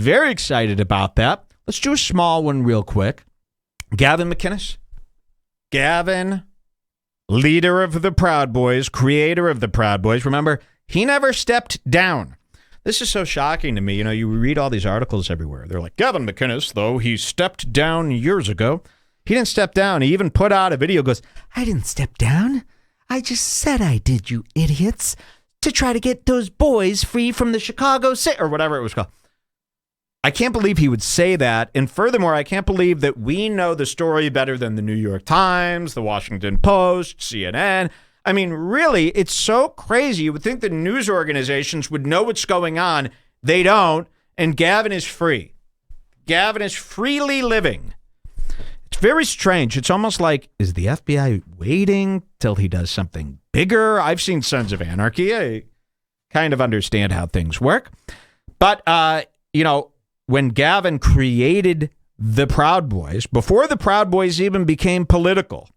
Very excited about that. Let's do a small one real quick. Gavin McInnes. Gavin, leader of the Proud Boys, creator of the Proud Boys. Remember, he never stepped down. This is so shocking to me. You know, you read all these articles everywhere. They're like, Gavin McInnes, though he stepped down years ago. He didn't step down. He even put out a video, goes, I didn't step down. I just said I did, you idiots, to try to get those boys free from the Chicago City, or whatever it was called. I can't believe he would say that. And furthermore, I can't believe that we know the story better than the New York Times, the Washington Post, CNN. I mean, really, it's so crazy. You would think the news organizations would know what's going on. They don't. And Gavin is free. Gavin is freely living. It's very strange. It's almost like, is the FBI waiting till he does something bigger? I've seen Sons of Anarchy. I kind of understand how things work. But, when Gavin created the Proud Boys, before the Proud Boys even became political,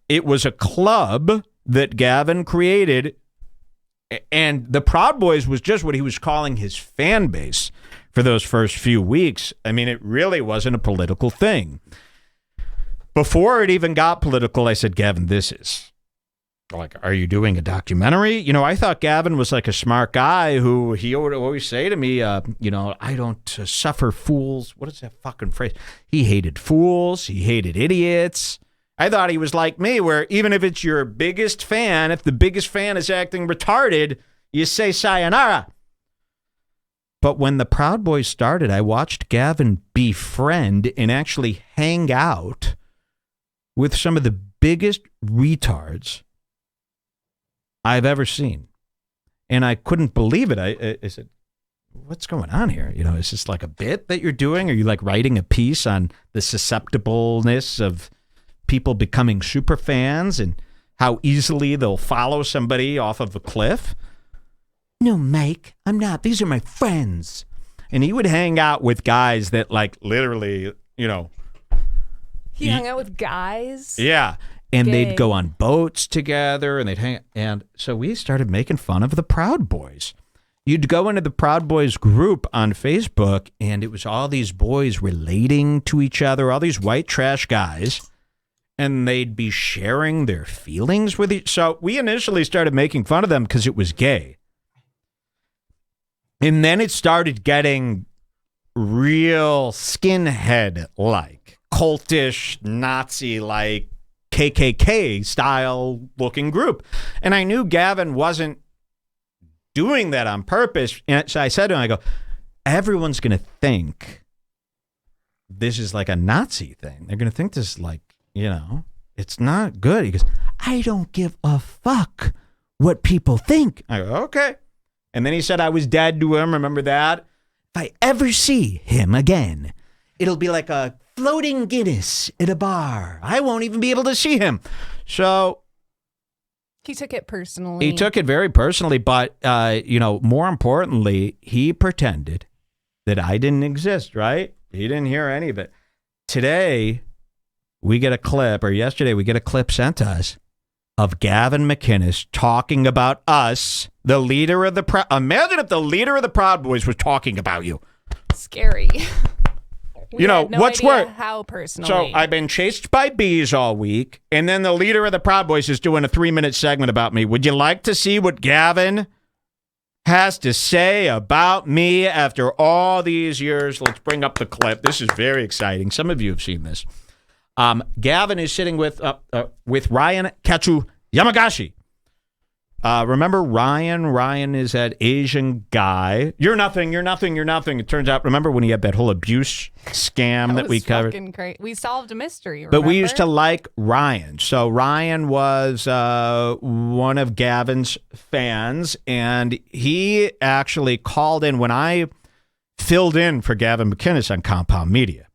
it was a club that Gavin created, and the Proud Boys was just what he was calling his fan base for those first few weeks. I mean, it really wasn't a political thing. Before it even got political, I said, Gavin, this is like, are you doing a documentary? You know, I thought Gavin was like a smart guy who he would always say to me, I don't suffer fools. What is that fucking phrase? He hated fools. He hated idiots. I thought he was like me, where even if it's your biggest fan, if the biggest fan is acting retarded, you say sayonara. But when the Proud Boys started, I watched Gavin befriend and actually hang out with some of the biggest retards I've ever seen. And I couldn't believe it. I said, what's going on here? You know, is this like a bit that you're doing? Are you like writing a piece on the susceptibleness of people becoming super fans and how easily they'll follow somebody off of a cliff? No, Mike, I'm not. These are my friends. And he would hang out with guys that like literally, He hung out with guys? Yeah. And they'd go on boats together and they'd hang. And so we started making fun of the Proud Boys. You'd go into the Proud Boys group on Facebook and it was all these boys relating to each other, all these white trash guys. And they'd be sharing their feelings with each. So we initially started making fun of them because it was gay. And then it started getting real skinhead-like, cultish, Nazi-like, KKK-style looking group. And I knew Gavin wasn't doing that on purpose. And so I said to him, I go, everyone's going to think this is like a Nazi thing. They're going to think this is like, it's not good. He goes, I don't give a fuck what people think. I go, okay. And then he said I was dead to him. Remember that? If I ever see him again, it'll be like a floating Guinness at a bar. I won't even be able to see him. So he took it personally. He took it very personally. But, more importantly, he pretended that I didn't exist, right? He didn't hear any of it. Today, we get a clip, or yesterday, we get a clip sent to us of Gavin McInnes talking about us, the leader of the Imagine if the leader of the Proud Boys was talking about you. Scary. What's worse? How personally? So I've been chased by bees all week, and then the leader of the Proud Boys is doing a 3-minute segment about me. Would you like to see what Gavin has to say about me after all these years? Let's bring up the clip. This is very exciting. Some of you have seen this. Gavin is sitting with Ryan Katsu Yamagashi. Remember Ryan? Ryan is that Asian guy. You're nothing. It turns out, remember when he had that whole abuse scam that we covered? Crazy. We solved a mystery, remember? But we used to like Ryan. So Ryan was one of Gavin's fans, and he actually called in when I filled in for Gavin McInnes on Compound Media.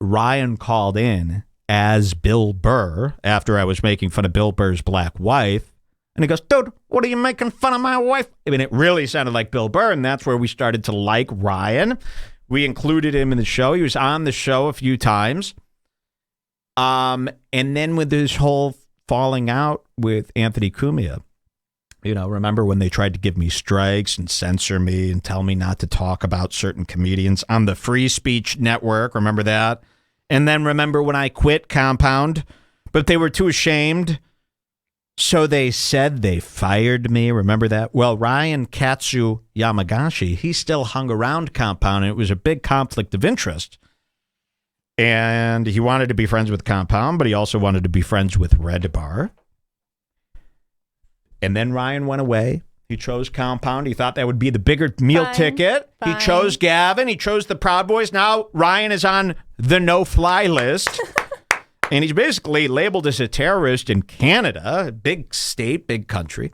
Ryan called in as Bill Burr after I was making fun of Bill Burr's black wife. And he goes, dude, what are you making fun of my wife? I mean, it really sounded like Bill Burr, and that's where we started to like Ryan. We included him in the show. He was on the show a few times. And then with this whole falling out with Anthony Cumia, Remember when they tried to give me strikes and censor me and tell me not to talk about certain comedians on the Free Speech Network? Remember that? And then remember when I quit Compound, but they were too ashamed, so they said they fired me. Remember that? Well, Ryan Katsu Yamagashi, he still hung around Compound, and it was a big conflict of interest. And he wanted to be friends with Compound, but he also wanted to be friends with Redbar. And then Ryan went away. He chose Compound. He thought that would be the bigger meal ticket. He chose Gavin. He chose the Proud Boys. Now Ryan is on the no-fly list. And he's basically labeled as a terrorist in Canada. Big state, big country.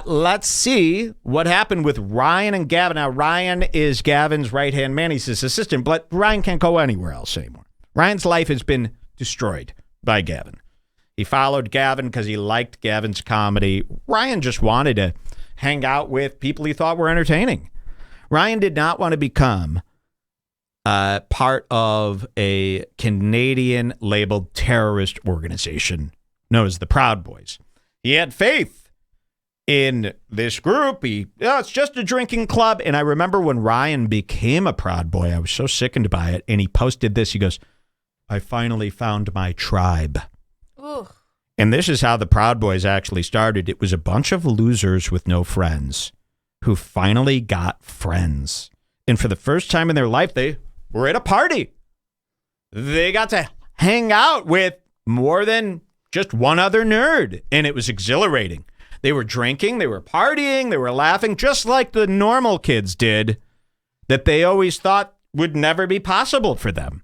Let's see what happened with Ryan and Gavin. Now, Ryan is Gavin's right-hand man. He's his assistant, but Ryan can't go anywhere else anymore. Ryan's life has been destroyed by Gavin. He followed Gavin because he liked Gavin's comedy. Ryan just wanted to hang out with people he thought were entertaining. Ryan did not want to become part of a Canadian labeled terrorist organization known as the Proud Boys. He had faith in this group. It's just a drinking club. And I remember when Ryan became a Proud Boy, I was so sickened by it. And he posted this. He goes, "I finally found my tribe." Ooh. And this is how the Proud Boys actually started. It was a bunch of losers with no friends who finally got friends. And for the first time in their life, they were at a party. They got to hang out with more than just one other nerd. And it was exhilarating. They were drinking, they were partying, they were laughing, just like the normal kids did that they always thought would never be possible for them.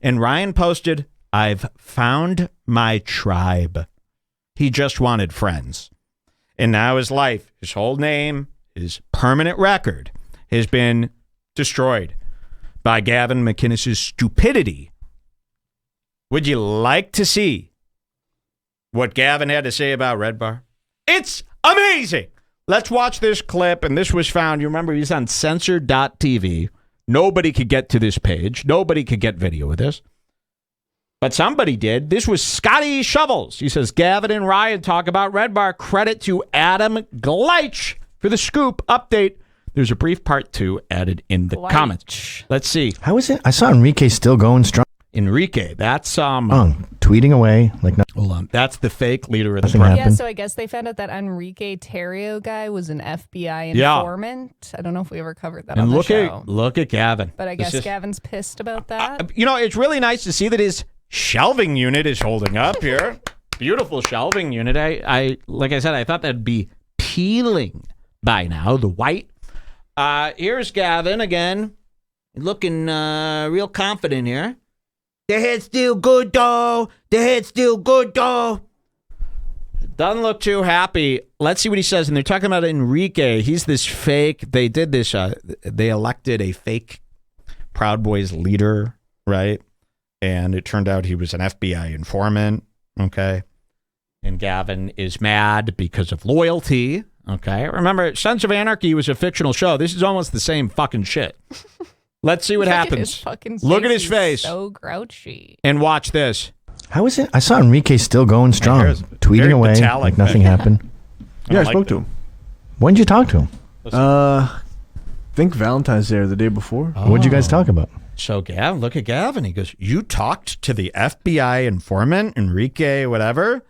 And Ryan posted, "I've found my tribe." He just wanted friends. And now his life, his whole name, his permanent record has been destroyed by Gavin McInnes' stupidity. Would you like to see what Gavin had to say about Redbar? It's amazing. Let's watch this clip. And this was found, you remember, he's on censored.tv. Nobody could get to this page. Nobody could get video of this. But somebody did. This was Scotty Shovels. He says, Gavin and Ryan talk about Redbar. Credit to Adam Gleich for the scoop update. There's a brief part 2 added in the comments. Let's see. How is it? I saw Enrique still going strong. Enrique, that's tweeting away like nothing. Hold on, that's the fake leader of the Nothing party. happened. Yeah, so I guess they found out that Enrique Terrio guy was an FBI informant. I don't know if we ever covered that on the show. Look at Gavin. But I guess Gavin's pissed about that. It's really nice to see that his shelving unit is holding up here. Beautiful shelving unit. I like I said, I thought that'd be peeling by now. The white. Here's Gavin again, looking real confident here. The head's still good, though. The head's still good, though. Doesn't look too happy. Let's see what he says. And they're talking about Enrique. He's this fake. They did this. They elected a fake Proud Boys leader, right? And it turned out he was an FBI informant, okay? And Gavin is mad because of loyalty, okay? Remember, Sons of Anarchy was a fictional show. This is almost the same fucking shit. Let's see what happens. Look at his face. So grouchy. And watch this. How is it? I saw Enrique still going strong, tweeting away like nothing happened. Yeah, I spoke to him. When did you talk to him? I think Valentine's Day or the day before. Oh. What did you guys talk about? So Gavin, look at Gavin. He goes, "You talked to the FBI informant, Enrique, whatever,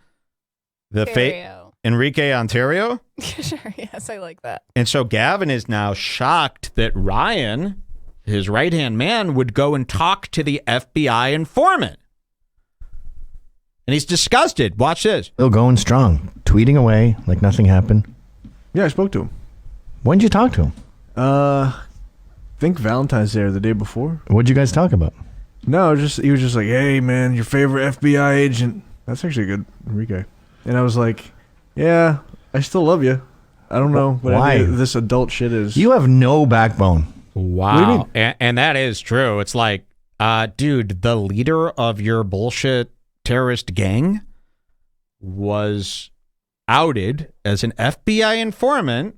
the fake Enrique Ontario." Sure, yes, I like that. And so Gavin is now shocked that Ryan, his right-hand man, would go and talk to the FBI informant. And he's disgusted. Watch this. Still going strong, tweeting away like nothing happened. Yeah, I spoke to him. When did you talk to him? I think Valentine's Day or the day before. What did you guys talk about? No, he was just like, "Hey, man, your favorite FBI agent." That's actually good, Enrique. And I was like, "Yeah, I still love you. I don't know, but why this adult shit is." You have no backbone. Wow. What do you mean? And that is true. It's like, dude, the leader of your bullshit terrorist gang was outed as an FBI informant,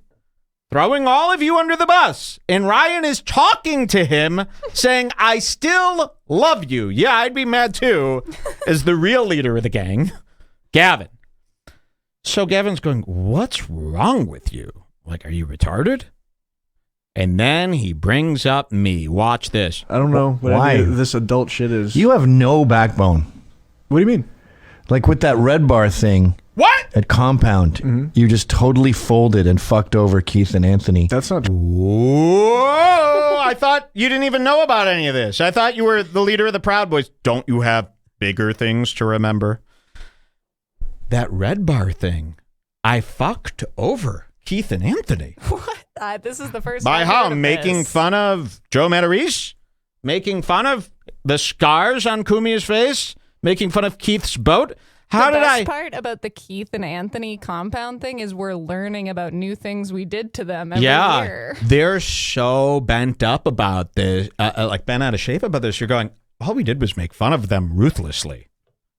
throwing all of you under the bus. And Ryan is talking to him, saying, "I still love you." Yeah, I'd be mad too, as the real leader of the gang, Gavin. So Gavin's going, what's wrong with you? Like, are you retarded? And then he brings up me. Watch this. I don't know why this adult shit is. You have no backbone. What do you mean? Like with that Redbar thing. What? At Compound, you just totally folded and fucked over Keith and Anthony. That's not true. Whoa! I thought you didn't even know about any of this. I thought you were the leader of the Proud Boys. Don't you have bigger things to remember? That Redbar thing, I fucked over Keith and Anthony. What? This is the first By time how? I've heard of Making this. fun of Joe Matarese? Making fun of the scars on Kumia's face? Making fun of Keith's boat? How the did best part about the Keith and Anthony compound thing is we're learning about new things we did to them every year. They're so bent up about this, like bent out of shape about this. You're going, all we did was make fun of them ruthlessly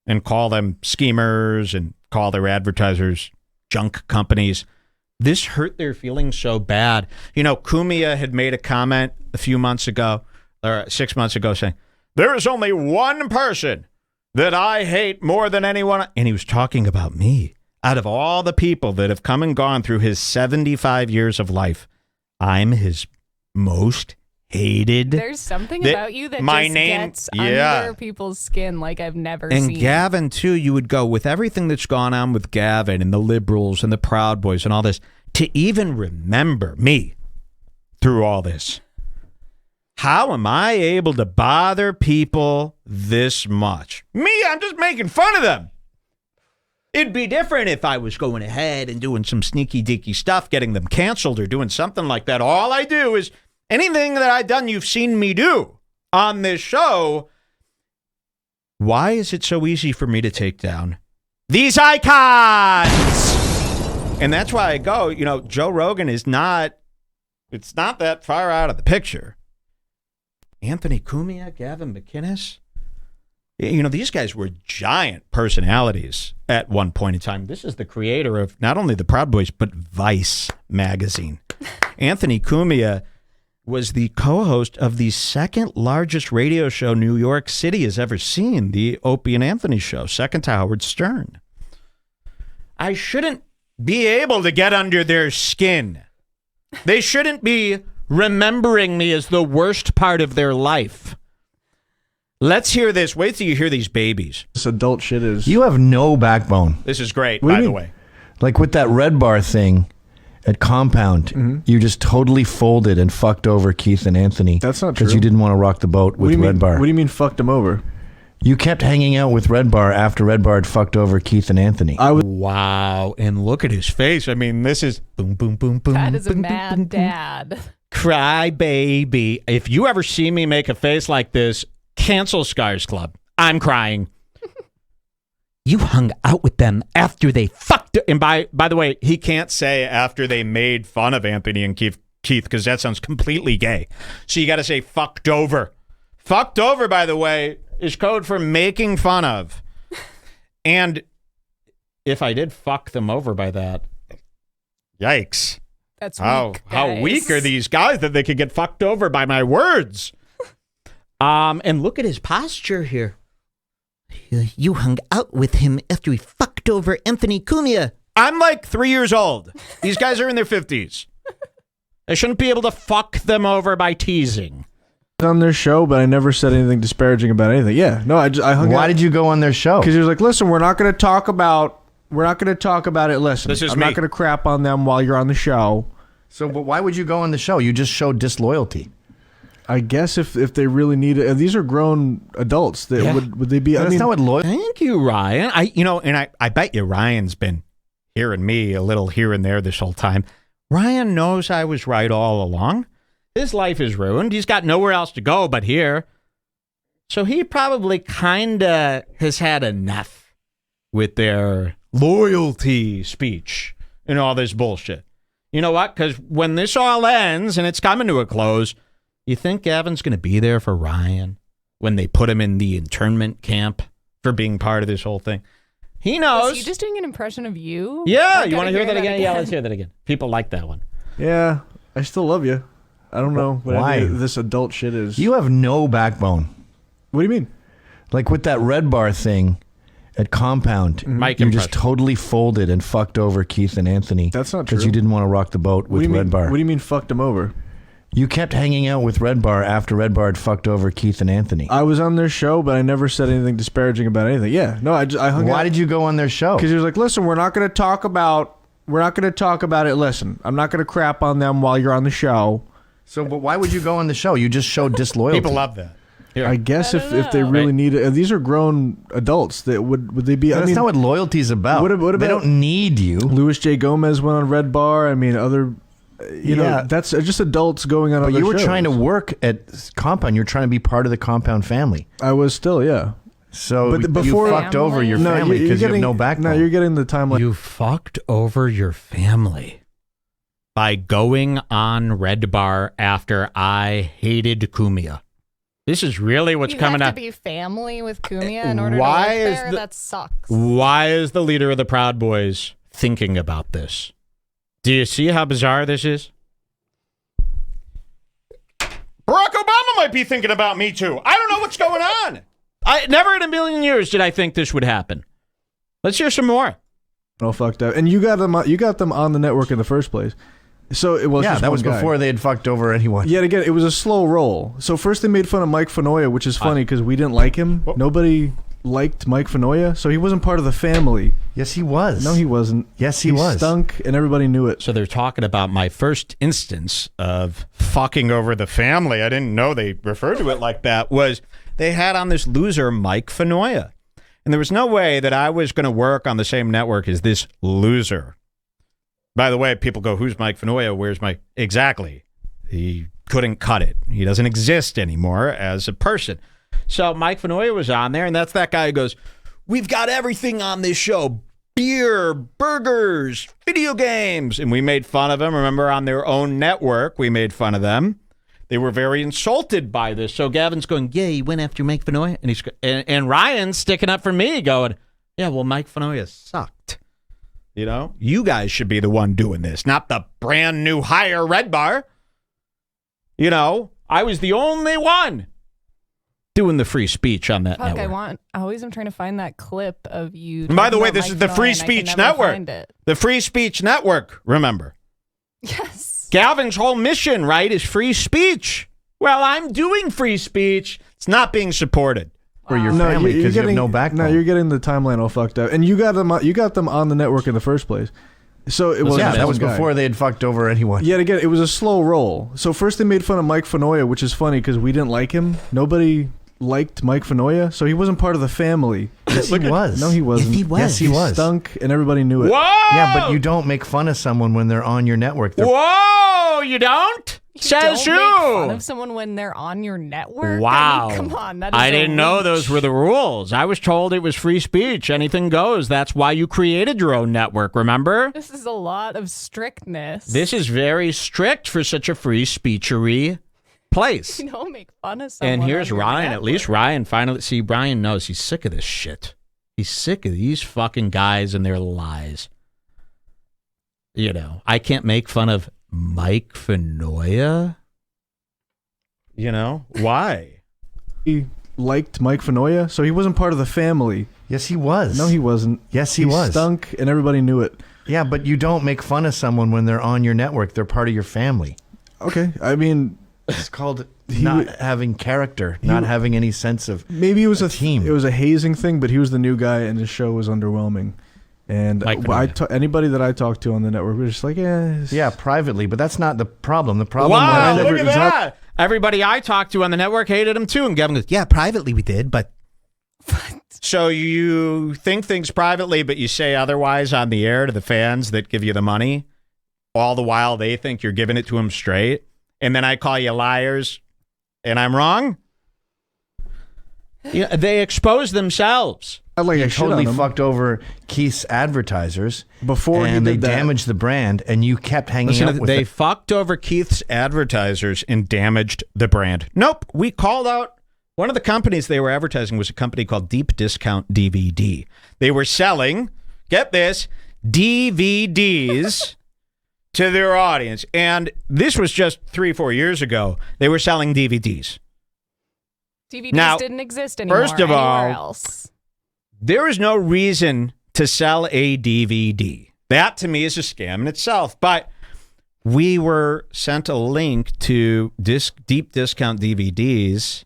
and call them schemers and call their advertisers junk companies. This hurt their feelings so bad. You know, Kumia had made a comment a few months ago, or 6 months ago, saying, there is only one person that I hate more than anyone. And he was talking about me. Out of all the people that have come and gone through his 75 years of life, I'm his most hated. There's something about you that just gets under people's skin like I've never seen. And Gavin, too, you would go, with everything that's gone on with Gavin and the Liberals and the Proud Boys and all this, to even remember me through all this. How am I able to bother people this much? Me, I'm just making fun of them. It'd be different if I was going ahead and doing some sneaky deaky stuff, getting them canceled or doing something like that. All I do is anything that I've done, you've seen me do on this show. Why is it so easy for me to take down these icons? And that's why I go, you know, Joe Rogan is not, it's not that far out of the picture. Anthony Cumia, Gavin McInnes, you know, these guys were giant personalities at one point in time. This is the creator of not only the Proud Boys, but Vice magazine. Anthony Cumia was the co-host of the second largest radio show New York City has ever seen, the Opie and Anthony show, second to Howard Stern. I shouldn't be able to get under their skin. They shouldn't be remembering me as the worst part of their life. Let's hear this. Wait till you hear these babies. This adult shit is. You have no backbone. This is great, by the way. Like with that Redbar thing at Compound, you just totally folded and fucked over Keith and Anthony. That's not true. Because you didn't want to rock the boat with Redbar. What do you mean fucked them over? You kept hanging out with Redbar after Redbar had fucked over Keith and Anthony. Wow. And look at his face. I mean, this is boom, boom, boom, boom. That is a boom, mad boom, boom, dad. Cry baby. If you ever see me make a face like this, cancel Scars Club. I'm crying. You hung out with them after they fucked. And by the way, he can't say after they made fun of Anthony and Keith, because that sounds completely gay. So you got to say fucked over. Fucked over, by the way, is code for making fun of. And if I did fuck them over by that, yikes. That's weak, how weak are these guys that they could get fucked over by my words? And look at his posture here. You hung out with him after he fucked over Anthony Cumia. I'm like 3 years old. These guys are in their 50s. I shouldn't be able to fuck them over by teasing. On their show, but I never said anything disparaging about anything. Yeah, no, I hung out. Why did you go on their show? Because he was like, listen, we're not going to talk about it. Listen, I'm not going to crap on them while you're on the show. So, but why would you go on the show? You just showed disloyalty. I guess if they really need it, these are grown adults. That would they be? That's not what loyalty. Thank you, Ryan. I bet you Ryan's been hearing me a little here and there this whole time. Ryan knows I was right all along. His life is ruined. He's got nowhere else to go but here. So he probably kind of has had enough with their loyalty speech and all this bullshit. You know what? Because when this all ends and it's coming to a close, you think Gavin's going to be there for Ryan when they put him in the internment camp for being part of this whole thing? He knows. Was he just doing an impression of you? Yeah. You want to hear that again? Yeah, let's hear that again. People like that one. Yeah. I still love you. I don't know why this adult shit is. You have no backbone. What do you mean? Like with that Redbar thing at Compound, Mike you just impression. totally folded and fucked over Keith and Anthony. That's not true. Because you didn't want to rock the boat with Redbar. What do you mean fucked him over? You kept hanging out with Redbar after Redbar had fucked over Keith and Anthony. I was on their show, but I never said anything disparaging about anything. Yeah, no, I hung out. Why did you go on their show? Because he was like, listen, we're not going to talk about it. Listen, I'm not going to crap on them while you're on the show. So, but why would you go on the show? You just showed disloyalty. People love that. Here. I guess I if don't they know. really Right. need it, these are grown adults. That would they be? That's not what loyalty's about. What They about- don't need you. Louis J. Gomez went on Redbar. I mean, other, you know, Yeah. that's just adults going on. But other you were shows. trying to work at Compound. You're trying to be part of the Compound family. I was still, yeah. So But before- you fucked over your No, family you're because you have getting- no backbone. No, you're getting the timeline. You fucked over your family by going on Redbar after I hated Kumia. This is really what's you coming have out. to be family with Kumia in order Why to work is there? the- That sucks. Why is the leader of the Proud Boys thinking about this? Do you see how bizarre this is? Barack Obama might be thinking about me too. I don't know what's going on. I never in a million years did I think this would happen. Let's hear some more. all fucked up, and you got them on the network in the first place. So it was yeah, just that one was guy. before they had fucked over anyone. Yet again, it was a slow roll. So first they made fun of Mike Fenoya, which is funny because we didn't like him. Whoop. Nobody liked Mike Fenoya, so he wasn't part of the family. Yes, he was. No, he wasn't. Yes, he was. Stunk, and everybody knew it. So they're talking about my first instance of fucking over the family. I didn't know they referred to it like that. Was they had on this loser, Mike Fenoya. And there was no way that I was going to work on the same network as this loser. By the way, people go, who's Mike Fenoya? Where's Mike? Exactly. He couldn't cut it. He doesn't exist anymore as a person. So Mike Fenoya was on there, and that's that guy who goes, we've got everything on this show. Beer, burgers, video games. And we made fun of them. Remember, on their own network, we made fun of them. They were very insulted by this. So Gavin's going, yeah, he went after Mike Fenoya. And Ryan's sticking up for me going, yeah, well, Mike Fenoya sucked. You know, you guys should be the one doing this, not the brand new hire Redbar. You know, I was the only one doing the free speech on that Fuck, network. I always am trying to find that clip of you. And by the talking way, about this Mike is the Fenoya, Free and I can Speech never Network. find it. The Free Speech Network, remember. Yes. Gavin's whole mission, right, is free speech. Well, I'm doing free speech. It's not being supported. For your No, family you're because you have getting- no backbone. No, you're getting the timeline all fucked up, and you got them on the network in the first place. So it was yeah, just that one was guy. before they had fucked over anyone. Yet again, it was a slow roll. So first they made fun of Mike Fenoya, which is funny because we didn't like him. Nobody liked Mike Fenoya, so he wasn't part of the family. Yes, he was. No, he wasn't. Yes, he was. Yes, he was. Stunk, and everybody knew it. Whoa! Yeah, but you don't make fun of someone when they're on your network. They're Whoa, you don't? Says Don't make fun who? of someone when they're on your network. Wow. I mean, come on, that is I a didn't know reach. those were the rules. I was told it was free speech. Anything goes. That's why you created your own network, remember? This is a lot of strictness. This is very strict for such a free speechery place. You don't make fun of someone. And here's on your Ryan. At least network. Ryan finally. See, Brian knows he's sick of this shit. He's sick of these fucking guys and their lies. You know, I can't make fun of Mike Fenoya. You know, why? He liked Mike Fenoya, so he wasn't part of the family. yes, he was. No, he wasn't. Yes, he was. Stunk, and everybody knew it. Yeah, but you don't make fun of someone when they're on your network. They're part of your family. Okay, I mean, It's called He not w- having character, not having any sense of. maybe it was A team. It was a hazing thing, but he was the new guy, and the show was underwhelming. And Mike Fenoya. anybody that I talked to on the network was just like, Yeah, privately, but that's not the problem. The problem Wow, was look at that. Everybody I talked to on the network hated him too. And Gavin goes, yeah, privately we did, but. So you think things privately, but you say otherwise on the air to the fans that give you the money, all the while they think you're giving it to them straight. And then I call you liars and I'm wrong? Yeah, they expose themselves. not like I he shit totally on him. fucked over Keith's advertisers Before he and they did that. damaged the brand, and you kept hanging Listen, out with they it. fucked over Keith's advertisers and damaged the brand. Nope. We called out one of the companies they were advertising was a company called Deep Discount DVD. They were selling, get this, DVDs to their audience. And this was just 3-4 years ago. They were selling DVDs. DVDs Now, didn't exist anymore. first of all, anywhere else. There is no reason to sell a DVD. That to me is a scam in itself. But we were sent a link to deep discount DVDs,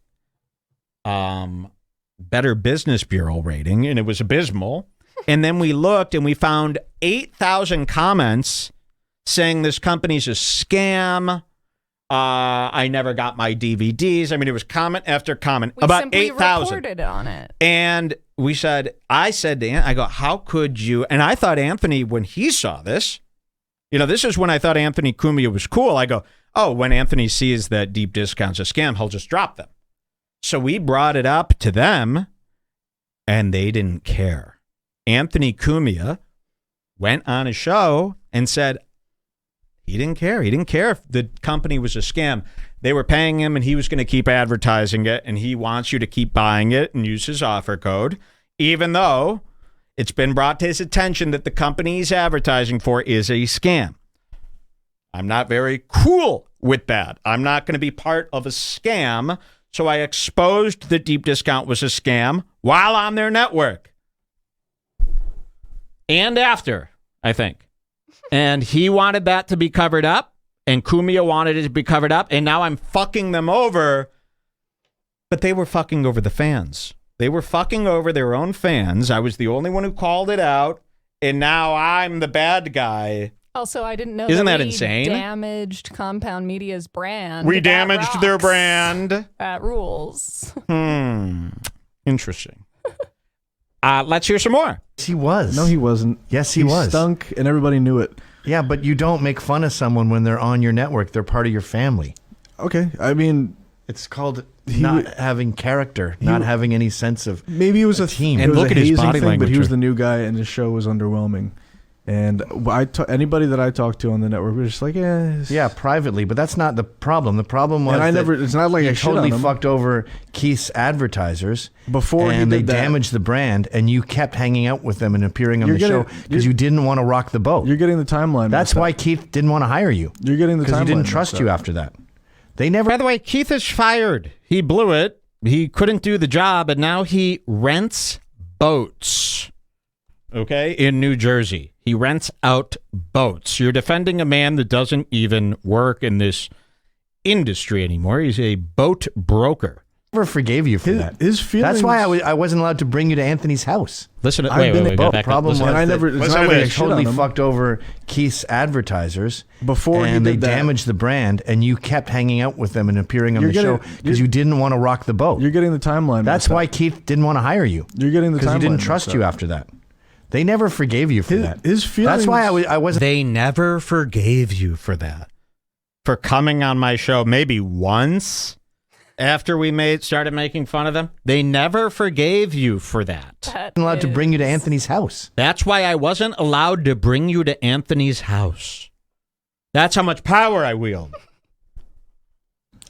Better Business Bureau rating, and it was abysmal. And then we looked and we found 8,000 comments saying this company's a scam. I never got my DVDs. I mean, it was comment after comment. About 8,000. We reported on it. And I said to Anthony, I go, how could you? And I thought Anthony, when he saw this, this is when I thought Anthony Cumia was cool. I go, oh, when Anthony sees that deep discounts a scam, he'll just drop them. So we brought it up to them and they didn't care. Anthony Cumia went on a show and said he didn't care. He didn't care if the company was a scam. They were paying him and he was going to keep advertising it, and he wants you to keep buying it and use his offer code, even though it's been brought to his attention that the company he's advertising for is a scam. I'm not very cool with that. I'm not going to be part of a scam, so I exposed that Deep Discount was a scam while on their network. And after, I think. And he wanted that to be covered up, and Cumia wanted it to be covered up, and now I'm fucking them over. But they were fucking over the fans. They were fucking over their own fans. I was the only one who called it out, and now I'm the bad guy. Also, I didn't know Isn't that we insane? Damaged Compound Media's brand. We damaged their brand. That rules. Interesting. Let's hear some more. He was. No, he wasn't. Yes, he was. Stunk, and everybody knew it. Yeah, but you don't make fun of someone when they're on your network. They're part of your family. Okay, I mean, it's called not having character, not having any sense of maybe it was a team. It and was look a at his hazing body thing, language. but he was the new guy, and his show was underwhelming. And anybody that I talked to on the network was just like, yeah, privately, but that's not the problem. The problem was it's not like I totally fucked over Keith's advertisers before and they damaged the brand, and you kept hanging out with them and appearing on the show because you didn't want to rock the boat. You're getting the timeline. That's why Keith didn't want to hire you. You're getting the timeline because he didn't trust you after that. They never. By the way, Keith is fired. He blew it. He couldn't do the job, and now he rents boats. Okay, in New Jersey. He rents out boats. You're defending a man that doesn't even work in this industry anymore. He's a boat broker. Never forgave you for that. His feelings. That's why I wasn't allowed to bring you to Anthony's house. Listen, wait, the problem was I totally fucked over Keith's advertisers before and they damaged the brand, and you kept hanging out with them and appearing on the show because you didn't want to rock the boat. You're getting the timeline. That's why Keith didn't want to hire you. You're getting the timeline because he didn't trust you after that. They never forgave you for that. His feelings. That's why I wasn't. They never forgave you for that. For coming on my show maybe once after we started making fun of them. They never forgave you for that. I wasn't allowed to bring you to Anthony's house. That's why I wasn't allowed to bring you to Anthony's house. That's how much power I wield.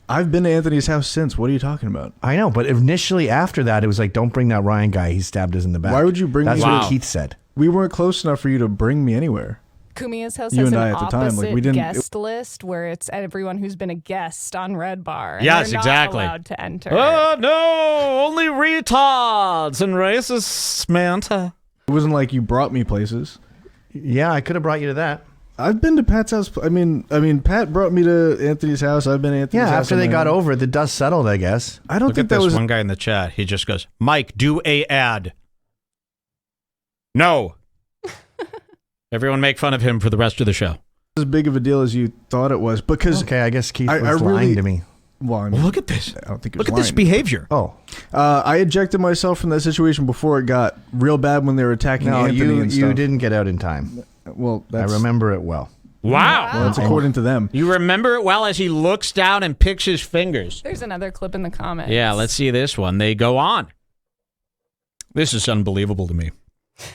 I've been to Anthony's house since. What are you talking about? I know, but initially after that, it was like, don't bring that Ryan guy. He stabbed us in the back. Why would you bring me? That's what Keith said. We weren't close enough for you to bring me anywhere. Cumia's house You has and an I at the time, opposite like, we didn't- guest list where it's everyone who's been a guest on Redbar. And Yes, they're not exactly. allowed to enter. Oh, no, only retards and racist, Manta. It wasn't like you brought me places. Yeah, I could have brought you to that. I've been to Pat's house. I mean, Pat brought me to Anthony's house. I've been to Anthony's house. Yeah, after on they my got own. over it, the dust settled, I guess. I don't Look think at that this was one guy in the chat. He just goes, Mike, do a ad. No. Everyone make fun of him for the rest of the show. as big of a deal as you thought it was. Because Okay, I guess Keith was I really- lying to me. well, I mean, Look at this. I don't think it Look was at this lying. behavior. Oh. I ejected myself from that situation before it got real bad when they were attacking No, Anthony and you stuff. didn't get out in time. Well, I that's, remember it well. Wow. well, that's according to them. You remember it well as he looks down and picks his fingers. There's another clip in the comments. Yeah, let's see this one. They go on. This is unbelievable to me.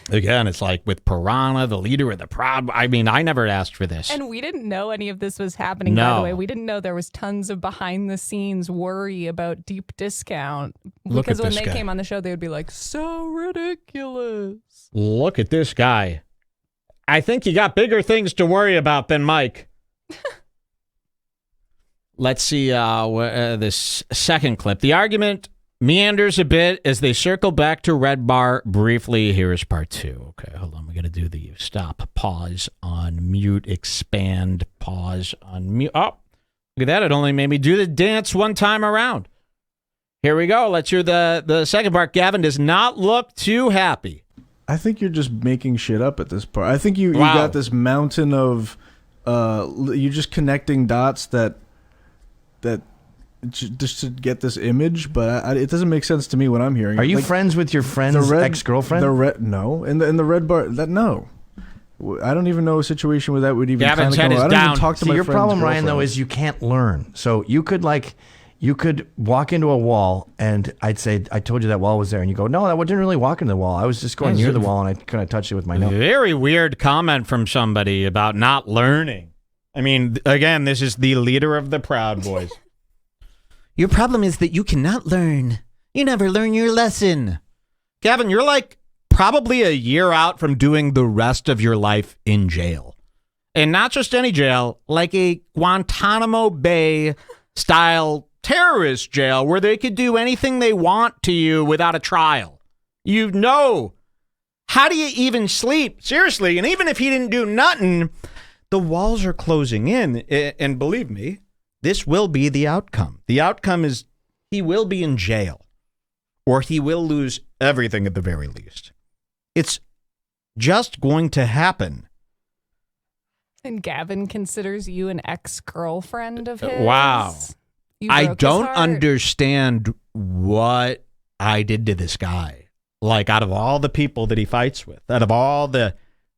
Again, it's like with Piranha, the leader of the Proud. I mean, I never asked for this. And we didn't know any of this was happening, by No. the way. We didn't know there was tons of behind-the-scenes worry about deep discount. Look Because at when this they guy. came on the show, they would be like, so ridiculous. Look at this guy. I think you got bigger things to worry about than Mike. Let's see this second clip. The argument meanders a bit as they circle back to Redbar briefly. Here is part 2. Okay, hold on. We got to do the stop, pause, on mute, expand, pause, on mute. Oh, look at that. It only made me do the dance one time around. Here we go. Let's hear the second part. Gavin does not look too happy. I think you're just making shit up at this part. I think you got this mountain of you're just connecting dots that just to get this image, but it doesn't make sense to me when I'm hearing. Are you friends with your friend's ex-girlfriend? No, in the Redbar, that no. I don't even know a situation where that would even. Gavin's head is I don't down. even talk to my your friend's problem, Ryan, though, girlfriend. is you can't learn. So you could walk into a wall, and I'd say, I told you that wall was there, and you go, no, I didn't really walk into the wall. I was just going near the wall, and I kind of touched it with my nose. Very weird comment from somebody about not learning. I mean, again, this is the leader of the Proud Boys. Your problem is that you cannot learn. You never learn your lesson. Gavin, you're like probably a year out from doing the rest of your life in jail. And not just any jail, like a Guantanamo Bay style terrorist jail where they could do anything they want to you without a trial. You know, how do you even sleep? Seriously, and even if he didn't do nothing, the walls are closing in. And believe me, this will be the outcome. The outcome is he will be in jail, or he will lose everything at the very least. It's just going to happen. And Gavin considers you an ex-girlfriend of his. Wow. I don't heart. understand what I did to this guy. Like, out of all the people that he fights with, out of all the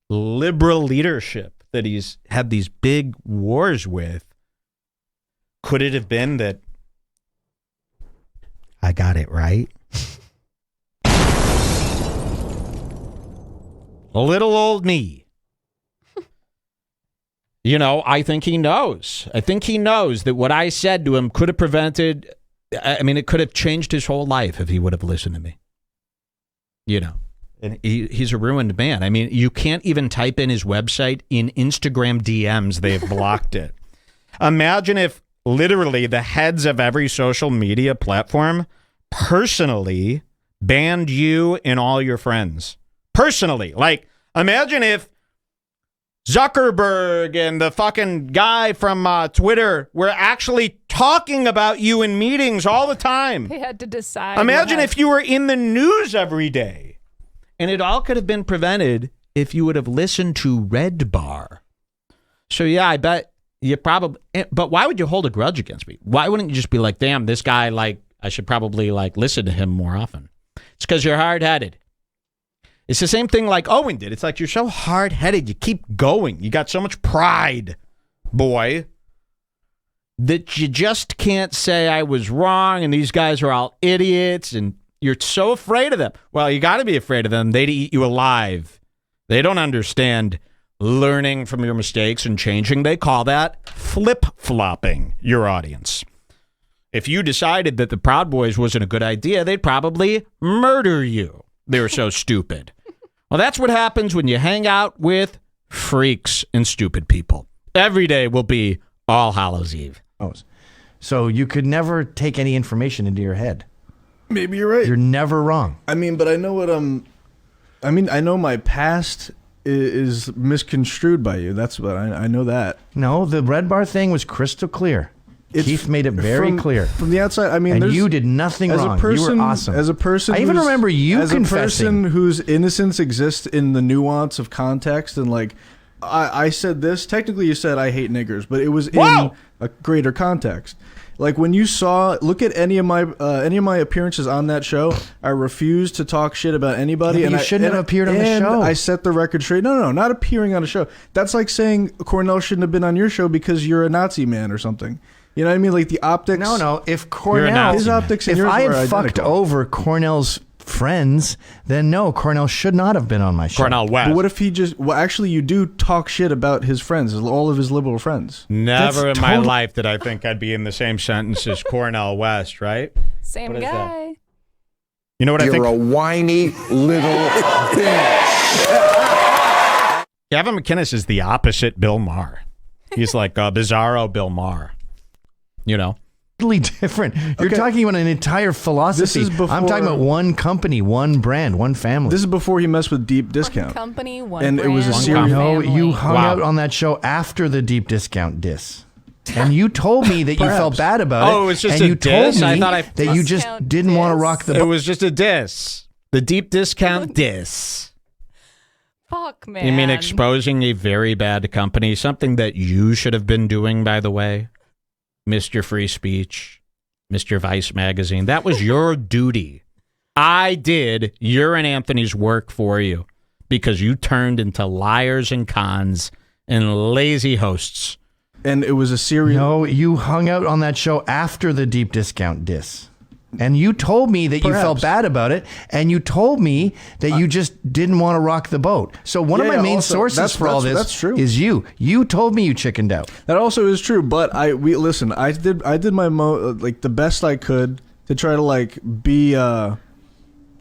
liberal leadership that he's had these big wars with, could it have been that I got it right? Little old me. You know, I think he knows. I think he knows that what I said to him could have prevented, I mean, it could have changed his whole life if he would have listened to me. You know, and he's a ruined man. I mean, you can't even type in his website in Instagram DMs. They've blocked it. Imagine if literally the heads of every social media platform personally banned you and all your friends. Personally. Like, imagine if Zuckerberg and the fucking guy from Twitter were actually talking about you in meetings all the time. They had to decide. Imagine if you were in the news every day. And it all could have been prevented if you would have listened to Redbar. So, yeah, I bet you probably... But why would you hold a grudge against me? Why wouldn't you just be like, damn, this guy, like, I should probably, like, listen to him more often? It's because you're hard-headed. It's the same thing like Owen did. It's like you're so hard-headed. You keep going. You got so much pride, boy, that you just can't say I was wrong and these guys are all idiots and you're so afraid of them. Well, you got to be afraid of them. They'd eat you alive. They don't understand learning from your mistakes and changing. They call that flip-flopping your audience. If you decided that the Proud Boys wasn't a good idea, they'd probably murder you. They were so stupid. Well, that's what happens when you hang out with freaks and stupid people. Every day will be All Hallows Eve. So you could never take any information into your head. Maybe you're right. You're never wrong. I mean, but I know what I know my past is misconstrued by you. That's what I know that. No, the Redbar thing was crystal clear. Keith made it very clear. From the outside, I mean, and you did nothing wrong. You were awesome. As a person, I even remember you confessing. As a person whose innocence exists in the nuance of context, and like, I said this. Technically, you said I hate niggers, but it was in a greater context. Like when you look at any of my appearances on that show, I refused to talk shit about anybody. Yeah, and you shouldn't have appeared on the show. I set the record straight. No, not appearing on a show. That's like saying Cornell shouldn't have been on your show because you're a Nazi man or something. You know what I mean? Like the optics. No. If Cornell, his optics, and if yours I were had fucked identical. over Cornell's friends, then no, Cornell should not have been on my show. Cornell West. But what if he just? Well, actually, you do talk shit about his friends, all of his liberal friends. Never in my life did I think I'd be in the same sentence as Cornell West, right? Same What is guy. You know what I think? You're a whiny little bitch. Gavin McInnes is the opposite Bill Maher. He's like a bizarro Bill Maher. You know? different. You're talking about an entire philosophy. I'm talking about one company, one brand, one family. This is before he messed with Deep Discount. One company, one and brand, it was a one series. No, family. you hung out on that show after the Deep Discount diss. And you told me that you felt bad about it. Oh, it was just and a you told diss? me I thought that you just Discount didn't want to diss. rock the It boat. was just a diss. The Deep Discount diss. Fuck, man. You mean exposing a very bad company? Something that you should have been doing, by the way? Mr. Free Speech, Mr. Vice Magazine. That was your duty. I did your and Anthony's work for you because you turned into liars and cons and lazy hosts. And it was a series. No, you hung out on that show after the Deep Discount diss. And you told me that you felt bad about it, and you told me that you just didn't want to rock the boat. So one of my main sources for all this is you. You told me you chickened out. That also is true, but I did my like the best I could to try to like be an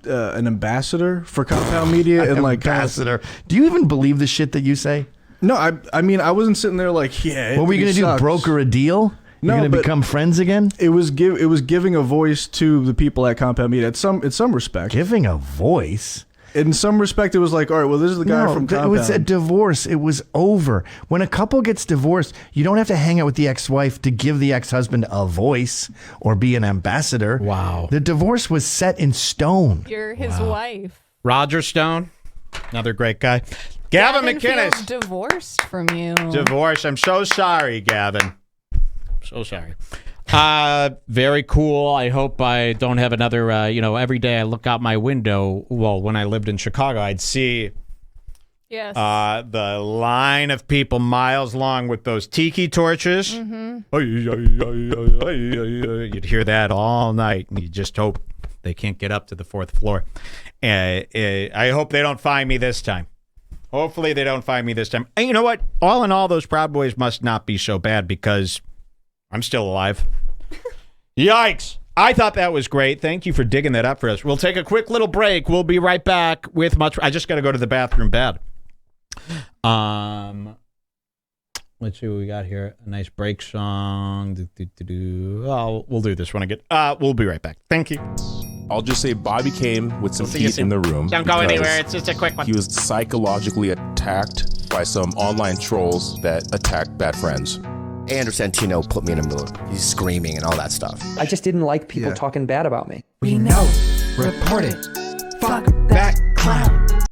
ambassador for Compound Media and like ambassador. Do you even believe the shit that you say? No, I mean I wasn't sitting there like, yeah. What were you going to do? Broker a deal? You're going to become friends again? It was giving a voice to the people at Compound Media. In some respect, giving a voice. In some respect, it was like, all right, well, this is the guy from Compound. It was a divorce. It was over. When a couple gets divorced, you don't have to hang out with the ex-wife to give the ex-husband a voice or be an ambassador. Wow. The divorce was set in stone. You're his wife. Roger Stone, another great guy. Gavin McInnes. Feels divorced from you. Divorce. I'm so sorry, Gavin. So sorry. Very cool. I hope I don't have another, every day I look out my window. Well, when I lived in Chicago, I'd see the line of people miles long with those tiki torches. Mm-hmm. You'd hear that all night, and you just hope they can't get up to the fourth floor. I hope they don't find me this time. Hopefully they don't find me this time. And you know what? All in all, those Proud Boys must not be so bad because I'm still alive. Yikes. I thought that was great. Thank you for digging that up for us. We'll take a quick little break. We'll be right back with much. I just got to go to the bathroom bad. Let's see what we got here. A nice break song. Oh, we'll do this when I get. We'll be right back. Thank you. I'll just say Bobby came with some heat in the room. Don't go anywhere. It's just a quick one. He was psychologically attacked by some online trolls that attack bad friends. Andrew Santino put me in a mood. He's screaming and all that stuff. I just didn't like people talking bad about me. We know. Report it. Fuck that clown.